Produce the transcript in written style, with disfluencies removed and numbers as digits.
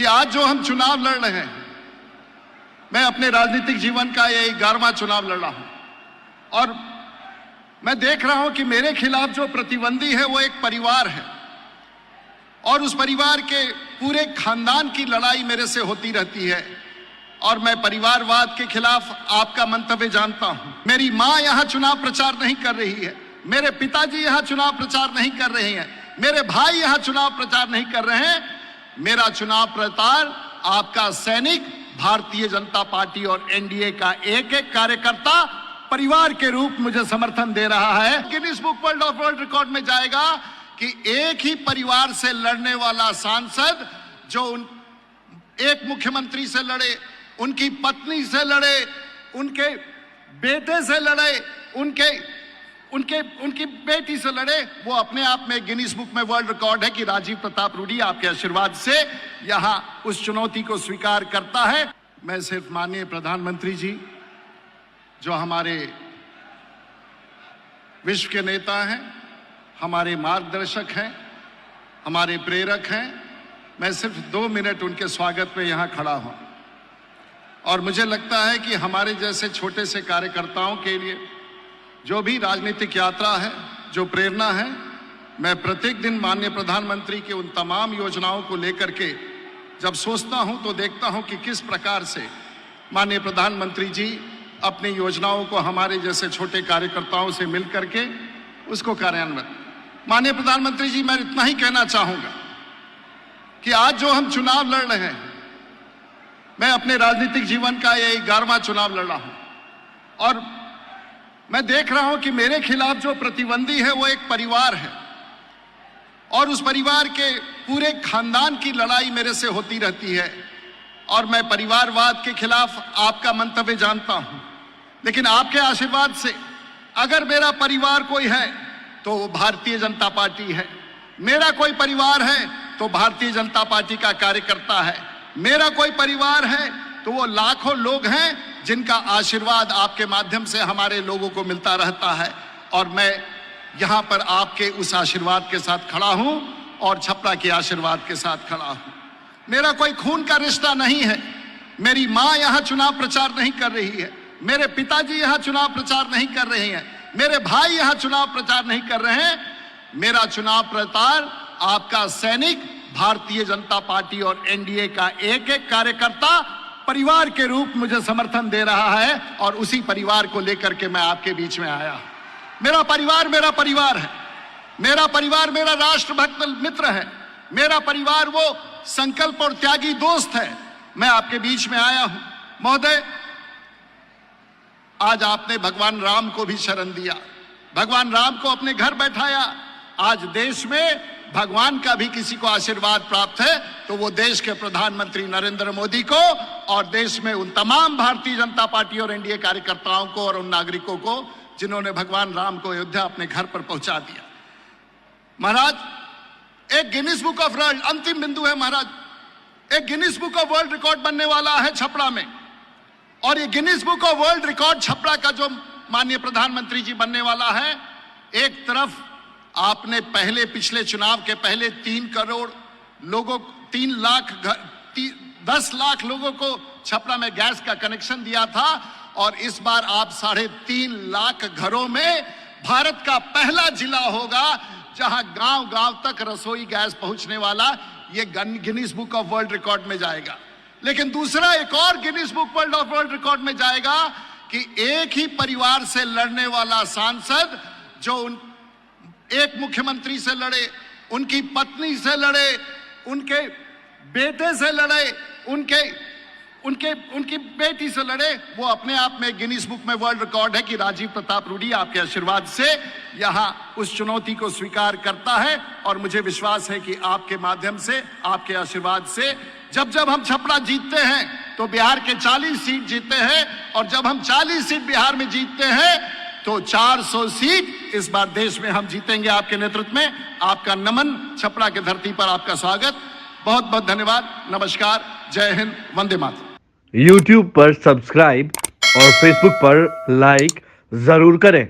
कि आज जो हम चुनाव लड़ रहे हैं, मैं अपने राजनीतिक जीवन का ये 11वां चुनाव लड़ रहा हूं और मैं देख रहा हूं कि मेरे खिलाफ जो प्रतिद्वंदी है वो एक परिवार है और उस परिवार के पूरे खानदान की लड़ाई मेरे से होती रहती है और मैं परिवारवाद के खिलाफ आपका मंतव्य जानता हूं। मेरी मां यहां चुनाव प्रचार नहीं कर रही है, मेरे पिताजी यहां चुनाव प्रचार नहीं कर रहे हैं, मेरे भाई यहां चुनाव प्रचार नहीं कर रहे हैं। मेरा चुनाव प्रचार आपका सैनिक, भारतीय जनता पार्टी और एनडीए का एक एक कार्यकर्ता परिवार के रूप मुझे समर्थन दे रहा है। गिनीज बुक वर्ल्ड रिकॉर्ड में जाएगा कि एक ही परिवार से लड़ने वाला सांसद जो एक मुख्यमंत्री से लड़े, उनकी पत्नी से लड़े, उनके बेटे से लड़े, उनकी बेटी से लड़े, वो अपने आप में गिनीज बुक में वर्ल्ड रिकॉर्ड है कि राजीव प्रताप रूडी आपके आशीर्वाद से यहां उस चुनौती को स्वीकार करता है। मैं सिर्फ माननीय प्रधानमंत्री जी जो हमारे विश्व के नेता हैं, हमारे मार्गदर्शक हैं, हमारे प्रेरक हैं, मैं सिर्फ 2 मिनट उनके स्वागत में यहां खड़ा हूं और मुझे लगता है कि हमारे जैसे छोटे से कार्यकर्ताओं के लिए जो भी राजनीतिक यात्रा है, जो प्रेरणा है, मैं प्रत्येक दिन माननीय प्रधानमंत्री के उन तमाम योजनाओं को लेकर के जब सोचता हूं तो देखता हूं कि किस प्रकार से माननीय प्रधानमंत्री जी अपनी योजनाओं को हमारे जैसे छोटे कार्यकर्ताओं से मिलकर के उसको कार्यान्वित। माननीय प्रधानमंत्री जी, मैं इतना ही कहना चाहूंगा कि आज जो हम चुनाव लड़ रहे हैं, मैं अपने राजनीतिक जीवन का ये 11वां चुनाव लड़ रहा हूं और मैं देख रहा हूं कि मेरे खिलाफ जो प्रतिद्वंदी है वो एक परिवार है और उस परिवार के पूरे खानदान की लड़ाई मेरे से होती रहती है और मैं परिवारवाद के खिलाफ आपका मंतव्य जानता हूं, लेकिन आपके आशीर्वाद से अगर मेरा परिवार कोई है तो वो भारतीय जनता पार्टी है। मेरा कोई परिवार है तो भारतीय जनता पार्टी का कार्यकर्ता है। मेरा कोई परिवार है तो वो लाखों लोग हैं जिनका आशीर्वाद आपके माध्यम से हमारे लोगों को मिलता रहता है और मैं यहां पर आपके उस आशीर्वाद के साथ खड़ा हूं और छपरा के आशीर्वाद के साथ खड़ा हूं। मेरा कोई खून का रिश्ता नहीं है। मेरी मां यहां चुनाव प्रचार नहीं कर रही है, मेरे पिताजी यहां चुनाव प्रचार नहीं कर रहे हैं, मेरे भाई यहां चुनाव प्रचार नहीं कर रहे हैं। मेरा चुनाव प्रचार आपका सैनिक, भारतीय जनता पार्टी और एनडीए का एक एक कार्यकर्ता परिवार के रूप मुझे समर्थन दे रहा है और उसी परिवार को लेकर के मैं आपके बीच में आया। मेरा परिवार है, मेरा परिवार मेरा राष्ट्रभक्त मित्र है, मेरा परिवार वो संकल्प और त्यागी दोस्त है। मैं आपके बीच में आया हूं। महोदय, आज आपने भगवान राम को भी शरण दिया, भगवान राम को अपने घर बैठाया। आज देश में भगवान का भी किसी को आशीर्वाद प्राप्त है तो वो देश के प्रधानमंत्री नरेंद्र मोदी को और देश में उन तमाम भारतीय जनता पार्टी और एनडीए कार्यकर्ताओं को और उन नागरिकों को जिन्होंने भगवान राम को अयोध्या अपने घर पर पहुंचा दिया। महाराज, एक गिनीज बुक ऑफ वर्ल्ड, अंतिम बिंदु है महाराज, एक Guinness book of world record बनने वाला है छपरा में और ये Guinness book of world record Chhapra का जो माननीय प्रधानमंत्री जी बनने वाला है, एक तरफ आपने पिछले चुनाव के पहले 3 करोड़ लोगों, 10 लाख लोगों को छपरा में गैस का कनेक्शन दिया था और इस बार आप 3.5 लाख घरों में भारत का पहला जिला होगा जहां गांव-गांव तक रसोई गैस पहुंचने वाला। ये Guinness book of world record में जाएगा। लेकिन दूसरा एक और गिनीज बुक वर्ल्ड रिकॉर्ड में जाएगा कि एक ही परिवार से लड़ने वाला सांसद जो एक मुख्यमंत्री से लड़े, उनकी पत्नी से लड़े, उनके बेटे से लड़े, उनकी बेटी से लड़े, वो अपने आप में गिनीज बुक में वर्ल्ड रिकॉर्ड है कि राजीव प्रताप रूडी आपके आशीर्वाद से यहां उस चुनौती को स्वीकार करता है और मुझे विश्वास है कि आपके माध्यम से, आपके आशीर्वाद से जब हम छपरा जीतते हैं तो बिहार के 40 सीट जीतते हैं और जब हम 40 सीट बिहार में जीतते हैं तो 400 सीट इस बार देश में हम जीतेंगे आपके नेतृत्व में। आपका नमन, छपरा की धरती पर आपका स्वागत। बहुत बहुत धन्यवाद। नमस्कार, जय हिंद, वंदे मातरम। YouTube पर सब्सक्राइब और Facebook पर लाइक जरूर करें।